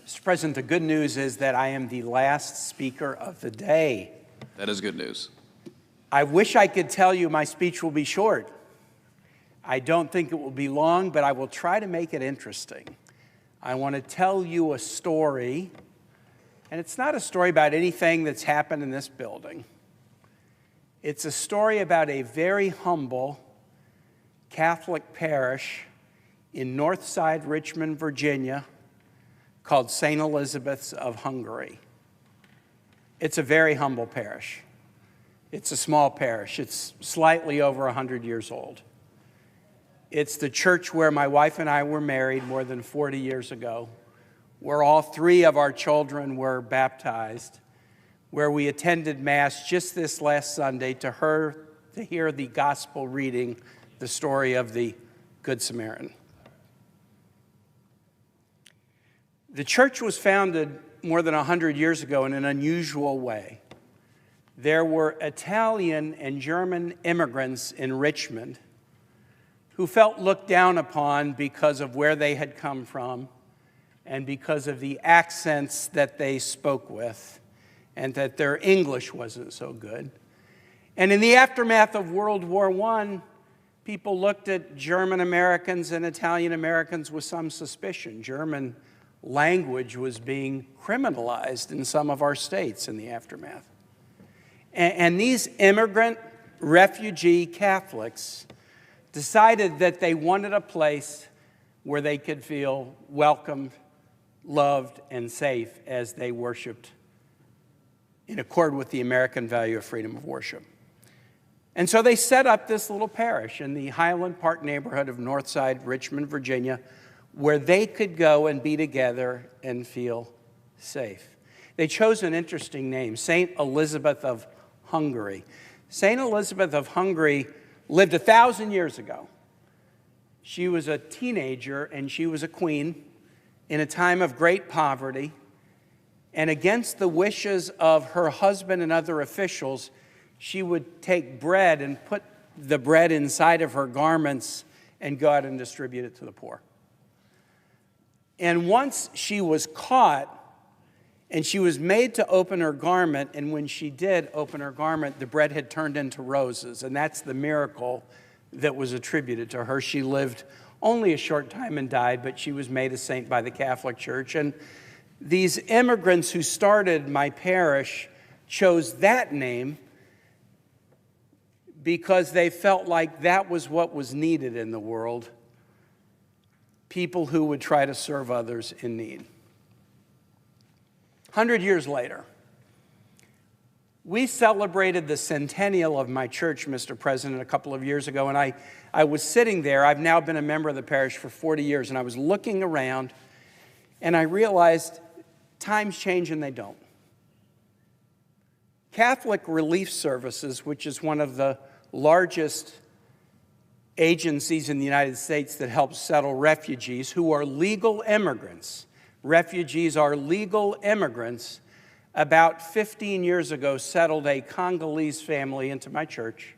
Mr. President, the good news is that I am the last speaker of the day. That is good news. I wish I could tell you my speech will be short. I don't think it will be long, but I will try to make it interesting. I want to tell you a story, and it's not a story about anything that's happened in this building. It's a story about a very humble Catholic parish in Northside Richmond, Virginia, called St. Elizabeth's of Hungary. It's a very humble parish. It's a small parish. It's slightly over 100 years old. It's the church where my wife and I were married more than 40 years ago, where all three of our children were baptized, where we attended Mass just this last Sunday to hear the gospel reading, the story of the Good Samaritan. The church was founded more than 100 years ago in an unusual way. There were Italian and German immigrants in Richmond who felt looked down upon because of where they had come from and because of the accents that they spoke with and that their English wasn't so good. And in the aftermath of World War I, people looked at German Americans and Italian Americans with some suspicion. German language was being criminalized in some of our states in the aftermath. And these immigrant refugee Catholics decided that they wanted a place where they could feel welcomed, loved, and safe as they worshiped in accord with the American value of freedom of worship. And so they set up this little parish in the Highland Park neighborhood of Northside, Richmond, Virginia, where they could go and be together and feel safe. They chose an interesting name, St. Elizabeth of Hungary. St. Elizabeth of Hungary lived 1,000 years ago. She was a teenager and she was a queen in a time of great poverty. And against the wishes of her husband and other officials, she would take bread and put the bread inside of her garments and go out and distribute it to the poor. And once she was caught and she was made to open her garment, and when she did open her garment, the bread had turned into roses, and that's the miracle that was attributed to her. She lived only a short time and died, but she was made a saint by the Catholic Church. And these immigrants who started my parish chose that name because they felt like that was what was needed in the world. People who would try to serve others in need. 100 years later, we celebrated the centennial of my church, Mr. President, a couple of years ago, and I was sitting there. I've now been a member of the parish for 40 years, and I was looking around, and I realized times change and they don't. Catholic Relief Services, which is one of the largest agencies in the United States that help settle refugees who are legal immigrants. Refugees are legal immigrants. About 15 years ago, settled a Congolese family into my church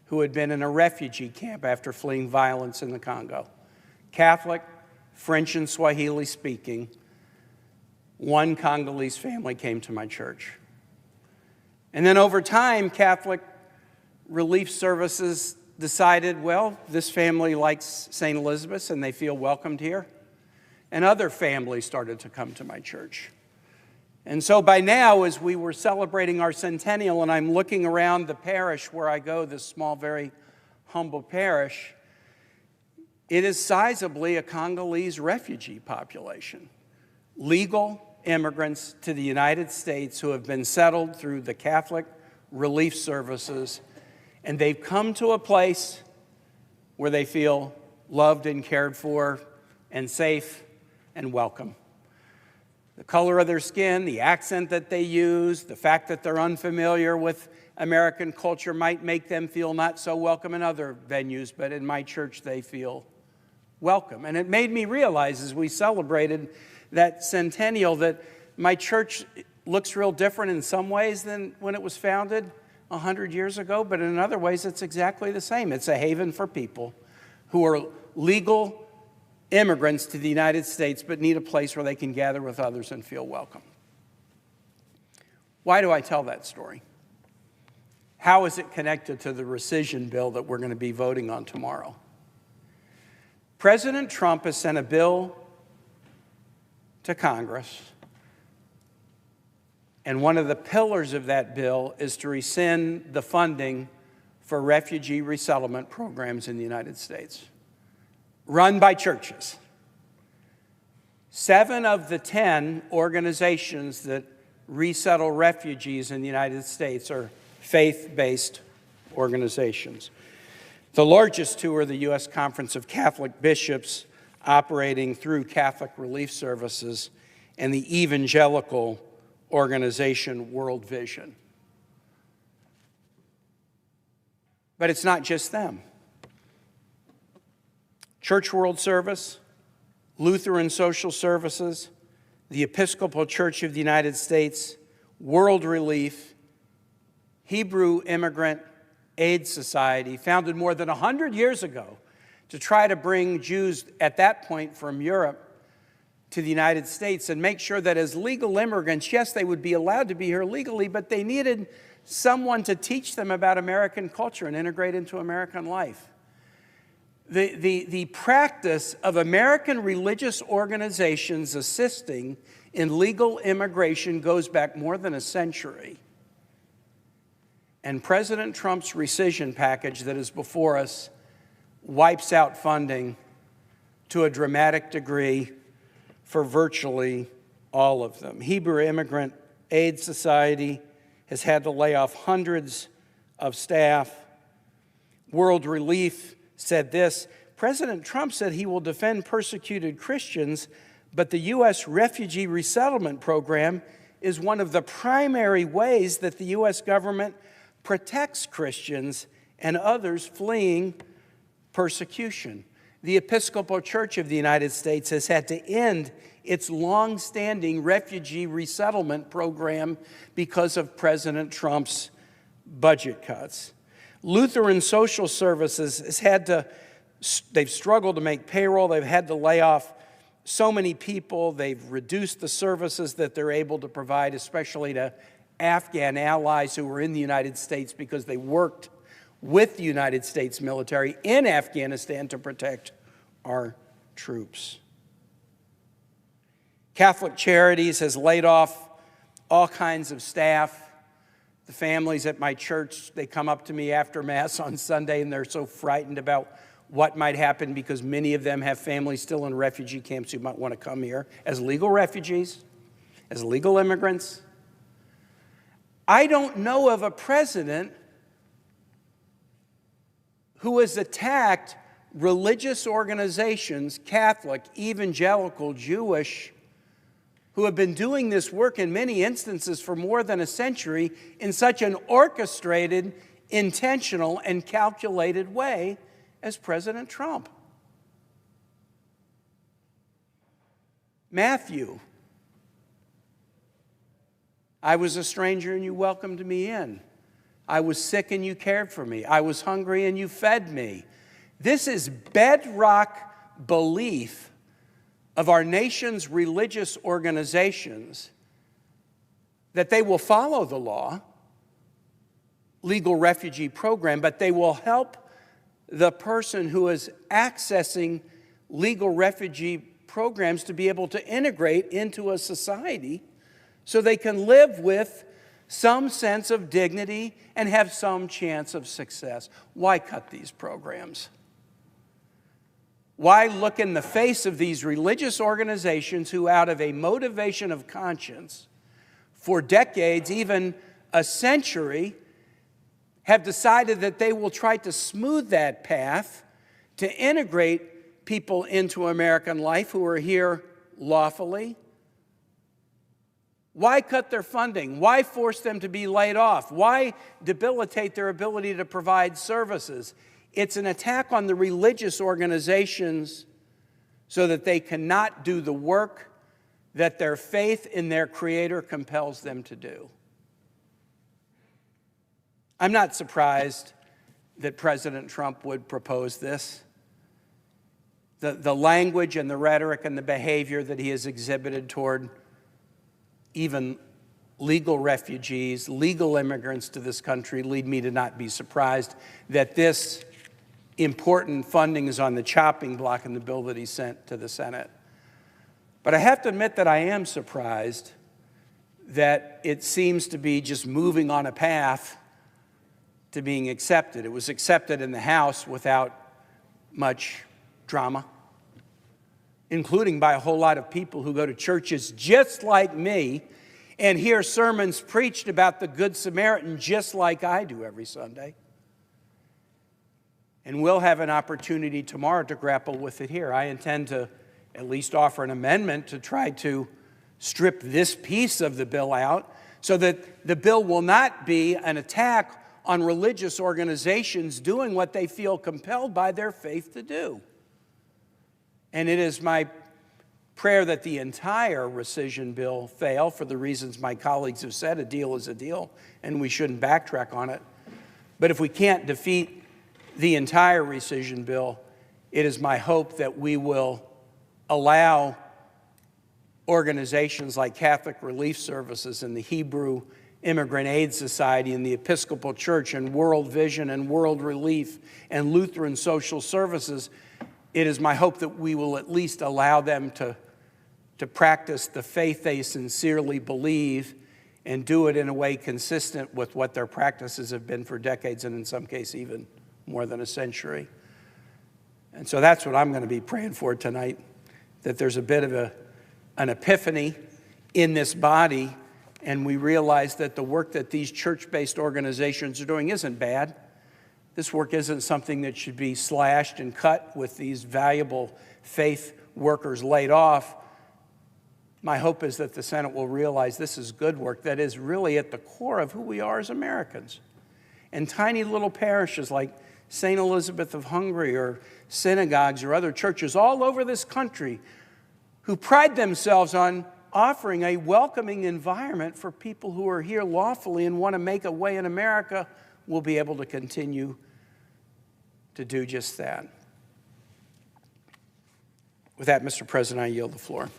who had been in a refugee camp after fleeing violence in the Congo. Catholic, French and Swahili speaking, one Congolese family came to my church. And then over time, Catholic Relief Services decided, well, this family likes St. Elizabeth's and they feel welcomed here. And other families started to come to my church. And so by now, as we were celebrating our centennial and I'm looking around the parish where I go, this small, very humble parish, it is sizably a Congolese refugee population. Legal immigrants to the United States who have been settled through the Catholic Relief Services. And they've come to a place where they feel loved and cared for and safe and welcome. The color of their skin, the accent that they use, the fact that they're unfamiliar with American culture might make them feel not so welcome in other venues, but in my church they feel welcome. And it made me realize as we celebrated that centennial that my church looks real different in some ways than when it was founded 100 years ago, but in other ways it's exactly the same. It's a haven for people who are legal immigrants to the United States but need a place where they can gather with others and feel welcome. Why do I tell that story? How is it connected to the rescission bill that we're going to be voting on tomorrow? President Trump has sent a bill to Congress, and one of the pillars of that bill is to rescind the funding for refugee resettlement programs in the United States, run by churches. 7 of the 10 organizations that resettle refugees in the United States are faith-based organizations. The largest 2 are the U.S. Conference of Catholic Bishops, operating through Catholic Relief Services, and the evangelical organization World Vision. But it's not just them. Church World Service, Lutheran Social Services, the Episcopal Church of the United States, World Relief, Hebrew Immigrant Aid Society, founded more than 100 years ago to try to bring Jews at that point from Europe to the United States and make sure that as legal immigrants, yes, they would be allowed to be here legally, but they needed someone to teach them about American culture and integrate into American life. The practice of American religious organizations assisting in legal immigration goes back more than a century. And President Trump's rescission package that is before us wipes out funding to a dramatic degree for virtually all of them. Hebrew Immigrant Aid Society has had to lay off hundreds of staff. World Relief said this: President Trump said he will defend persecuted Christians, but the U.S. Refugee Resettlement Program is one of the primary ways that the U.S. government protects Christians and others fleeing persecution. The Episcopal Church of the United States has had to end its long-standing refugee resettlement program because of President Trump's budget cuts. Lutheran Social Services has they've struggled to make payroll. They've had to lay off so many people. They've reduced the services that they're able to provide, especially to Afghan allies who were in the United States because they worked with the United States military in Afghanistan to protect our troops. Catholic Charities has laid off all kinds of staff. The families at my church, they come up to me after Mass on Sunday and they're so frightened about what might happen because many of them have families still in refugee camps who might want to come here as legal refugees, as legal immigrants. I don't know of a president who has attacked religious organizations, Catholic, evangelical, Jewish, who have been doing this work in many instances for more than a century in such an orchestrated, intentional, and calculated way as President Trump. Matthew, I was a stranger and you welcomed me in. I was sick and you cared for me. I was hungry and you fed me. This is bedrock belief of our nation's religious organizations that they will follow the law, legal refugee program, but they will help the person who is accessing legal refugee programs to be able to integrate into a society so they can live with some sense of dignity and have some chance of success. Why cut these programs? Why look in the face of these religious organizations who, out of a motivation of conscience, for decades, even a century, have decided that they will try to smooth that path to integrate people into American life who are here lawfully? Why cut their funding? Why force them to be laid off? Why debilitate their ability to provide services? It's an attack on the religious organizations so that they cannot do the work that their faith in their Creator compels them to do. I'm not surprised that President Trump would propose this. the language and the rhetoric and the behavior that he has exhibited toward even legal refugees, legal immigrants to this country, lead me to not be surprised that this important funding is on the chopping block in the bill that he sent to the Senate. But I have to admit that I am surprised that it seems to be just moving on a path to being accepted. It was accepted in the House without much drama, including by a whole lot of people who go to churches just like me and hear sermons preached about the Good Samaritan just like I do every Sunday. And we'll have an opportunity tomorrow to grapple with it here. I intend to at least offer an amendment to try to strip this piece of the bill out so that the bill will not be an attack on religious organizations doing what they feel compelled by their faith to do. And it is my prayer that the entire rescission bill fail for the reasons my colleagues have said. A deal is a deal, and we shouldn't backtrack on it. But if we can't defeat the entire rescission bill, it is my hope that we will allow organizations like Catholic Relief Services and the Hebrew Immigrant Aid Society and the Episcopal Church and World Vision and World Relief and Lutheran Social Services, it is my hope that we will at least allow them to practice the faith they sincerely believe and do it in a way consistent with what their practices have been for decades and in some cases even more than a century. And so that's what I'm going to be praying for tonight, that there's a bit of an epiphany in this body and we realize that the work that these church-based organizations are doing isn't bad. This work isn't something that should be slashed and cut with these valuable faith workers laid off. My hope is that the Senate will realize this is good work that is really at the core of who we are as Americans. And tiny little parishes like St. Elizabeth of Hungary or synagogues or other churches all over this country who pride themselves on offering a welcoming environment for people who are here lawfully and want to make a way in America will be able to continue to do just that. With that, Mr. President, I yield the floor.